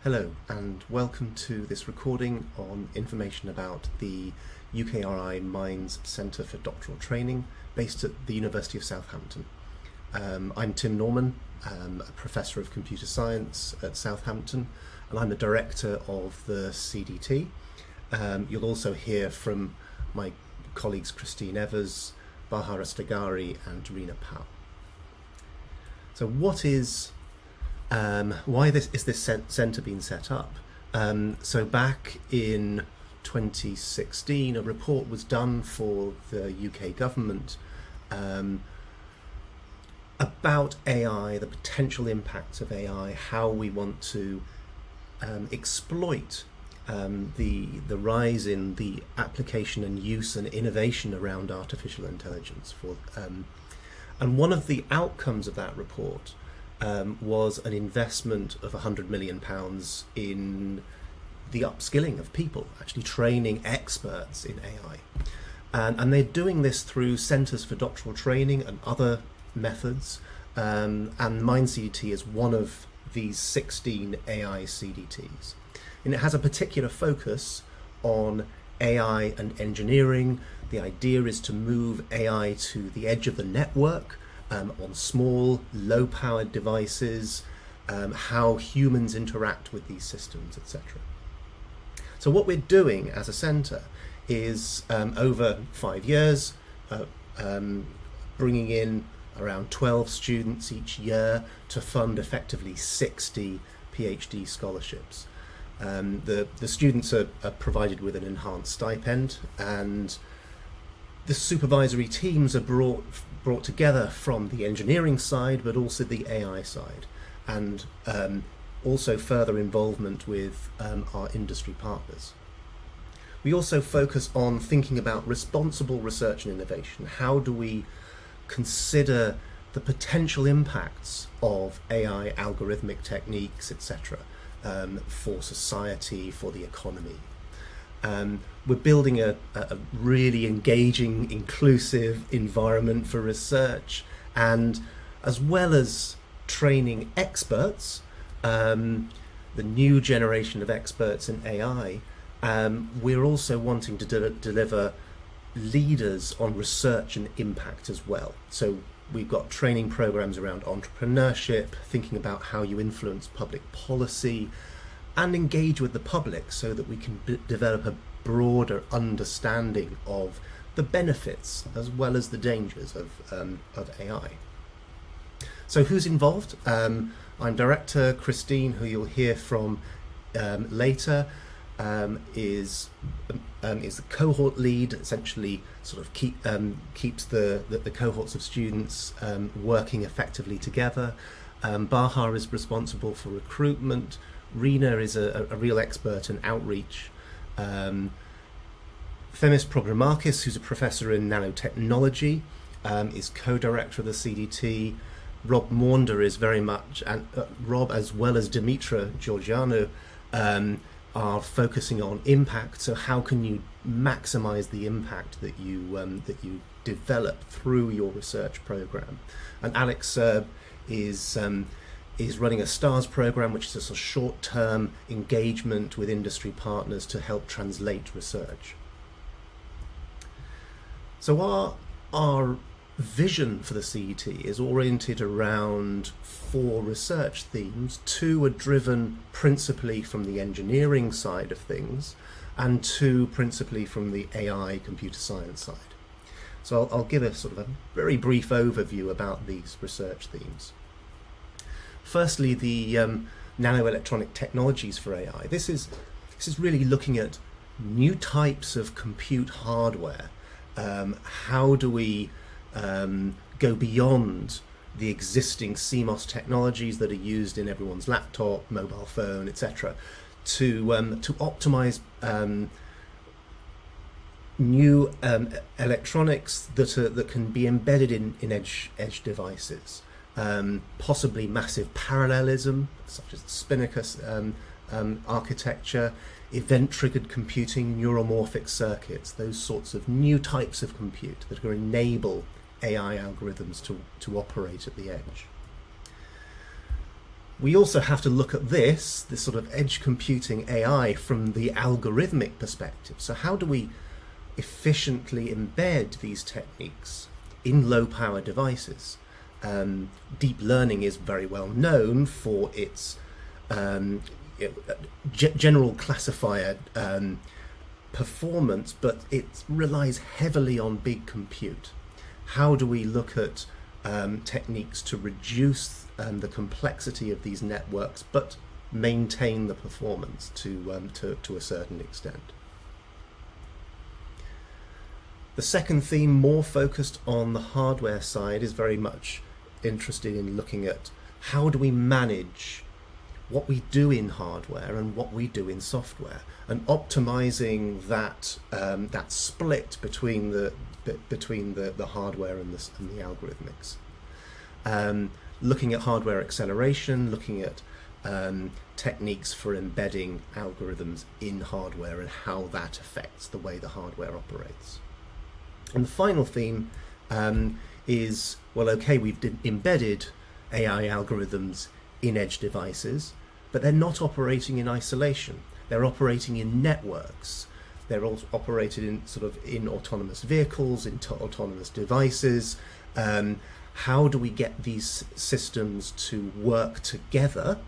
Hello and welcome to this recording on information about the UKRI Mines Centre for Doctoral Training based at the University of Southampton. I'm Tim Norman, a Professor of Computer Science at Southampton, and I'm the Director of the CDT. You'll also hear from my colleagues Christine Evers, Bahar Astagari and Rina Pal. So what is why is this centre being set up? So back in 2016, a report was done for the UK government about AI, the potential impacts of AI, how we want to exploit the rise in the application and use and innovation around artificial intelligence. And one of the outcomes of that report was an investment of £100 million in the upskilling of people, actually training experts in AI. And they're doing this through centres for doctoral training and other methods. And MindCDT is one of these 16 AI CDTs. And it has a particular focus on AI and engineering. The idea is to move AI to the edge of the network, on small, low-powered devices, how humans interact with these systems, etc. So what we're doing as a centre is, over 5 years, bringing in around 12 students each year to fund effectively 60 PhD scholarships. The students are provided with an enhanced stipend, and the supervisory teams are brought together from the engineering side, but also the AI side, and also further involvement with our industry partners. We also focus on thinking about responsible research and innovation. How do we consider the potential impacts of AI, algorithmic techniques, etc., for society, for the economy? We're building a really engaging, inclusive environment for research, and as well as training experts, the new generation of experts in AI, we're also wanting to deliver leaders on research and impact as well. So we've got training programs around entrepreneurship, thinking about how you influence public policy and engage with the public so that we can develop a broader understanding of the benefits as well as the dangers of AI. So who's involved? I'm Director Christine, who you'll hear from later, is the cohort lead, essentially sort of keeps the cohorts of students working effectively together. Bahar is responsible for recruitment. Rina is a real expert in outreach. Themis Programakis, who's a professor in nanotechnology, is co-director of the CDT. Rob Maunder is very much, and Rob as well as Dimitra Georgianu are focusing on impact. So how can you maximize the impact that you develop through your research program? And Alex Serb is running a STARS program, which is a sort of short-term engagement with industry partners to help translate research. So our vision for the CET is oriented around 4 research themes. 2 are driven principally from the engineering side of things, and 2 principally from the AI computer science side. So I'll give a sort of a very brief overview about these research themes. Firstly, the nanoelectronic technologies for AI. This is really looking at new types of compute hardware. How do we go beyond the existing CMOS technologies that are used in everyone's laptop, mobile phone, etc., to optimize new electronics that can be embedded in edge devices. Possibly massive parallelism, such as the Spinnaker architecture, event-triggered computing, neuromorphic circuits, those sorts of new types of compute that are going to enable AI algorithms to operate at the edge. We also have to look at this sort of edge computing AI from the algorithmic perspective. So how do we efficiently embed these techniques in low power devices? Deep learning is very well known for its general classifier performance, but it relies heavily on big compute. How do we look at techniques to reduce the complexity of these networks, but maintain the performance to a certain extent? The second theme, more focused on the hardware side, is very much interested in looking at how do we manage what we do in hardware and what we do in software, and optimizing that split between the hardware and the algorithmics. Looking at hardware acceleration, looking at techniques for embedding algorithms in hardware and how that affects the way the hardware operates. And the final theme is, well, okay, we've embedded AI algorithms in edge devices, but they're not operating in isolation. They're operating in networks. They're also operated in autonomous vehicles, in autonomous devices. How do we get these systems to work together?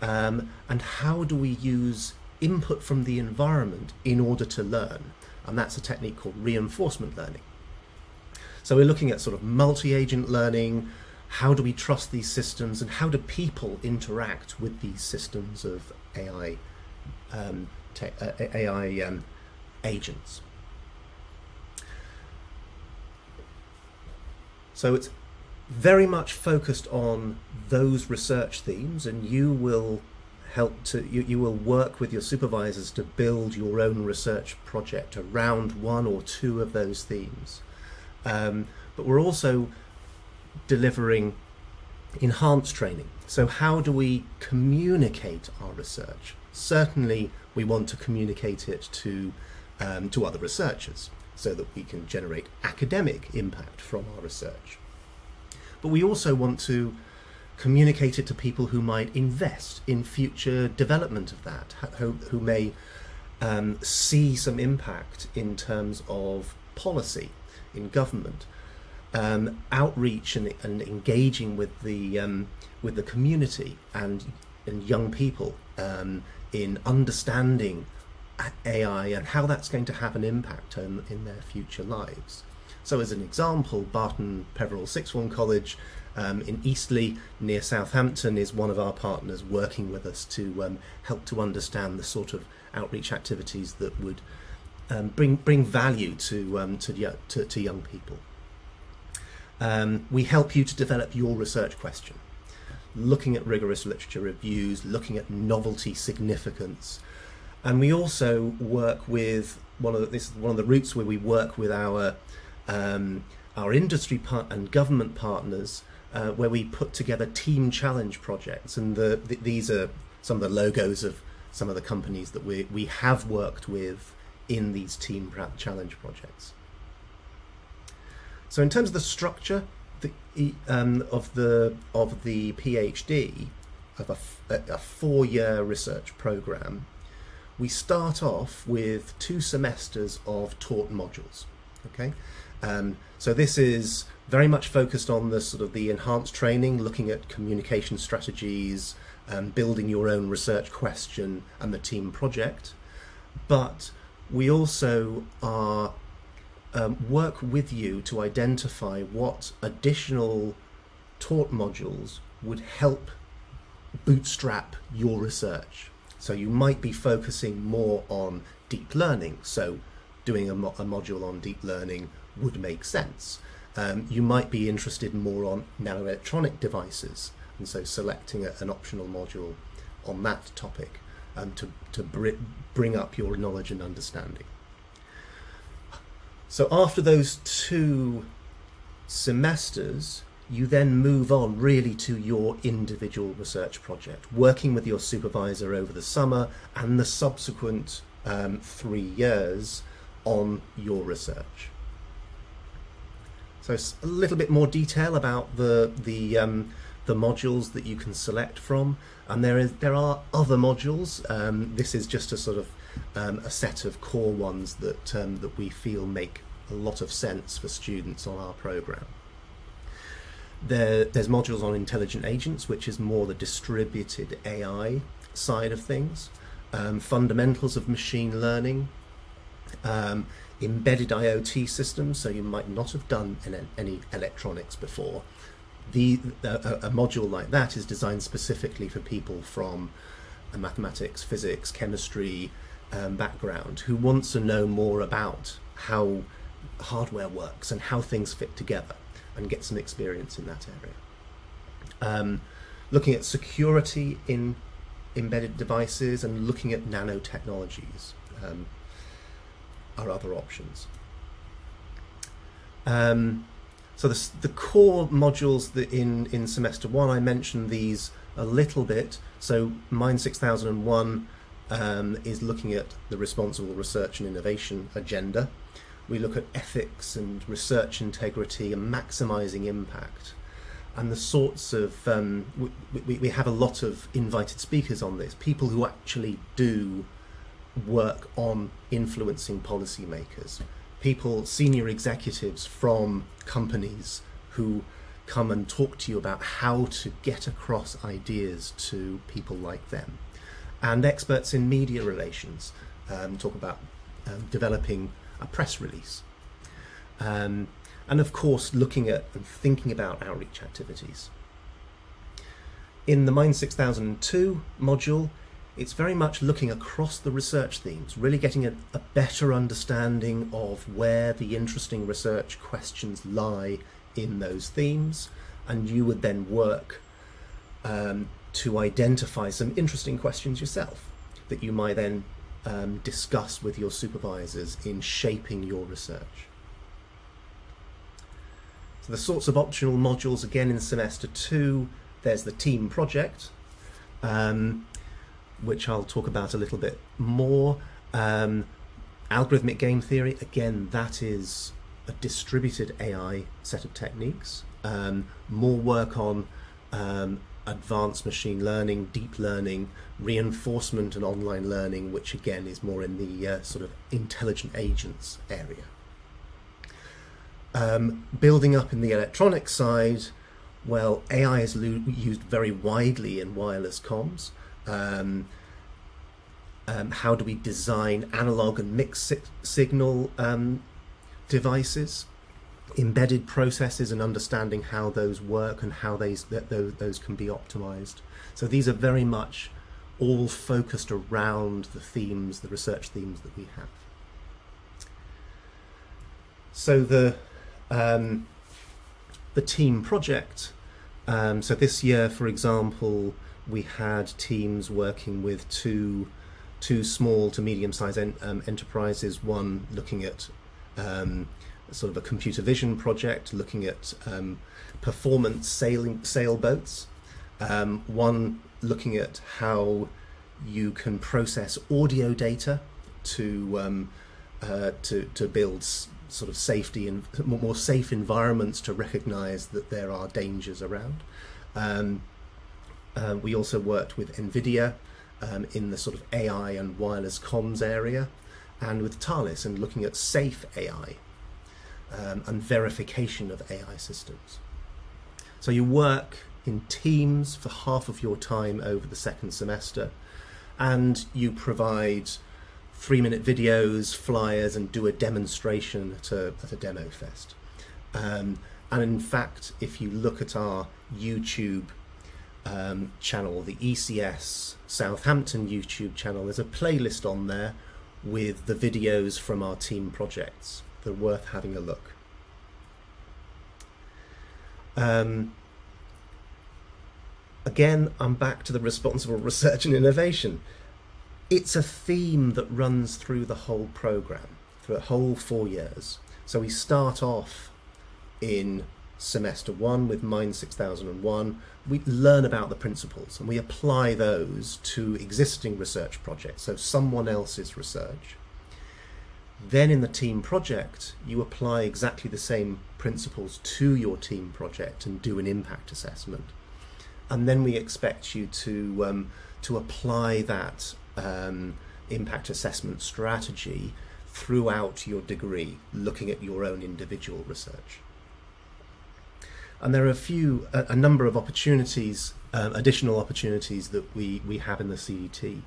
And how do we use input from the environment in order to learn? And that's a technique called reinforcement learning. So we're looking at sort of multi-agent learning. How do we trust these systems, and how do people interact with these systems of AI agents? So it's very much focused on those research themes, and you will you will work with your supervisors to build your own research project around one or two of those themes. But we're also delivering enhanced training. So how do we communicate our research? Certainly we want to communicate it to other researchers so that we can generate academic impact from our research. But we also want to communicate it to people who might invest in future development of that, who may see some impact in terms of policy in government, outreach and engaging with the community and young people in understanding AI and how that's going to have an impact in their future lives. So as an example, Barton Peveril Sixth Form College in Eastleigh near Southampton is one of our partners working with us to help to understand the sort of outreach activities that would bring value to young people. We help you to develop your research question, looking at rigorous literature reviews, looking at novelty significance. And we also work with this is one of the routes where we work with our industry and government partners, where we put together team challenge projects. And these are some of the logos of some of the companies that we have worked with in these team challenge projects. So in terms of the structure of the PhD, of a 4-year research program, we start off with 2 semesters of taught modules. Okay, so this is very much focused on the sort of the enhanced training, looking at communication strategies, building your own research question and the team project. But we also are work with you to identify what additional taught modules would help bootstrap your research. So you might be focusing more on deep learning, so doing a module on deep learning would make sense. You might be interested more on nanoelectronic devices, and so selecting an optional module on that topic to bring up your knowledge and understanding. So after those 2 semesters, you then move on really to your individual research project, working with your supervisor over the summer and the subsequent 3 years on your research. So a little bit more detail about the the modules that you can select from, and there are other modules. This is just a sort of a set of core ones that we feel make a lot of sense for students on our program. There's modules on intelligent agents, which is more the distributed AI side of things, fundamentals of machine learning, embedded IoT systems, so you might not have done any electronics before. A module like that is designed specifically for people from a mathematics, physics, chemistry background who wants to know more about how hardware works and how things fit together, and get some experience in that area. Looking at security in embedded devices and looking at nanotechnologies are other options. So the core modules that in semester one, I mentioned these a little bit. So Mind 6001 is looking at the responsible research and innovation agenda. We look at ethics and research integrity and maximizing impact. And the sorts of, we have a lot of invited speakers on this, people who actually do work on influencing policymakers, people, senior executives from companies who come and talk to you about how to get across ideas to people like them, and experts in media relations talk about developing a press release, and of course looking at and thinking about outreach activities. In the Mind 6002 module, it's very much looking across the research themes, really getting a better understanding of where the interesting research questions lie in those themes, and you would then work to identify some interesting questions yourself that you might then discuss with your supervisors in shaping your research. So the sorts of optional modules, again in semester 2, there's the team project, which I'll talk about a little bit more. Algorithmic game theory, again, that is a distributed AI set of techniques. More work on advanced machine learning, deep learning, reinforcement and online learning, which again is more in the sort of intelligent agents area. Building up in the electronic side, well, AI is used very widely in wireless comms. How do we design analog and mixed signal devices, embedded processes, and understanding how those work and how those can be optimized. So these are very much all focused around the themes, the research themes that we have. So the team project. So this year, for example, we had teams working with two small to medium-sized enterprises. One looking at sort of a computer vision project, looking at performance sailboats. One looking at how you can process audio data to build sort of safety and more safe environments to recognize that there are dangers around. We also worked with NVIDIA in the sort of AI and wireless comms area, and with Thales and looking at safe AI and verification of AI systems. So you work in teams for half of your time over the second semester, and you provide 3-minute videos, flyers, and do a demonstration at a demo fest. And in fact, if you look at our YouTube channel, the ECS Southampton YouTube channel, there's a playlist on there with the videos from our team projects. They're worth having a look. Again, I'm back to the responsible research and innovation. It's a theme that runs through the whole program, through the whole 4 years. So we start off in semester 1 with Mind 6001. We learn about the principles and we apply those to existing research projects, so someone else's research. Then in the team project, you apply exactly the same principles to your team project and do an impact assessment. and then we expect you to apply that impact assessment strategy throughout your degree, looking at your own individual research. And there are a number of opportunities, additional opportunities that we have in the CDT.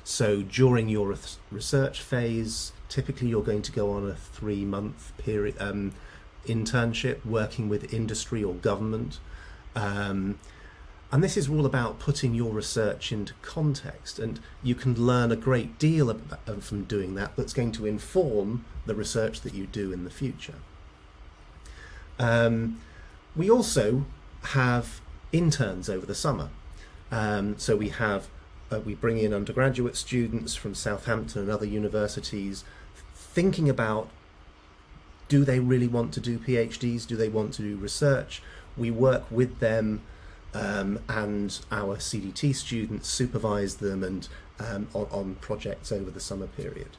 So during your research phase, typically you're going to go on a 3-month period internship working with industry or government. And this is all about putting your research into context, and you can learn a great deal from doing that that's going to inform the research that you do in the future. We also have interns over the summer. So we bring in undergraduate students from Southampton and other universities thinking about, do they really want to do PhDs? Do they want to do research? We work with them, and our CDT students supervise them and on projects over the summer period.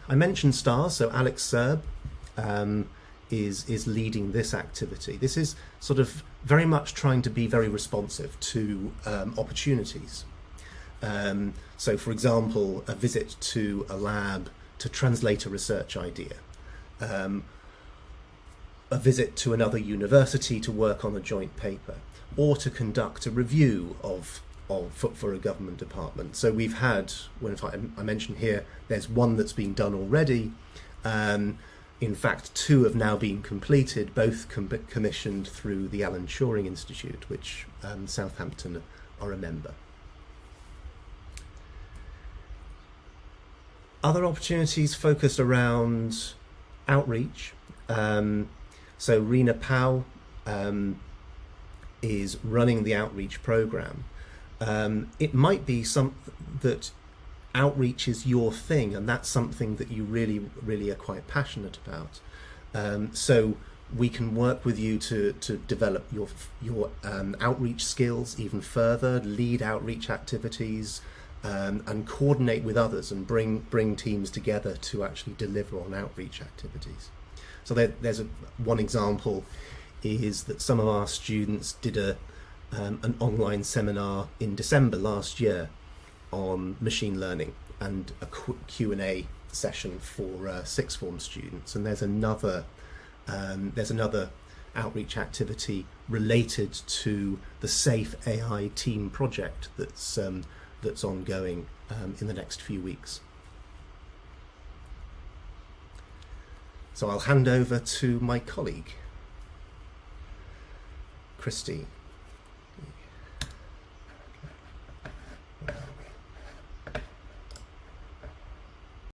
I mentioned STARS, so Alex Serb is leading this activity. This is sort of very much trying to be very responsive to opportunities. So for example, a visit to a lab to translate a research idea, a visit to another university to work on a joint paper, or to conduct a review for a government department. So we've had, I mentioned here, there's one that's been done already. In fact, 2 have now been completed, both commissioned through the Alan Turing Institute, which Southampton are a member. Other opportunities focused around outreach. So Rena Powell is running the outreach program. It might be that outreach is your thing, and that's something that you really are quite passionate about. So we can work with you to develop your outreach skills even further, lead outreach activities, and coordinate with others and bring teams together to actually deliver on outreach activities. So there's one example is that some of our students did an online seminar in December last year on machine learning and a Q&A session for sixth form students, and there's another outreach activity related to the Safe AI team project that's ongoing in the next few weeks. So I'll hand over to my colleague, Christy.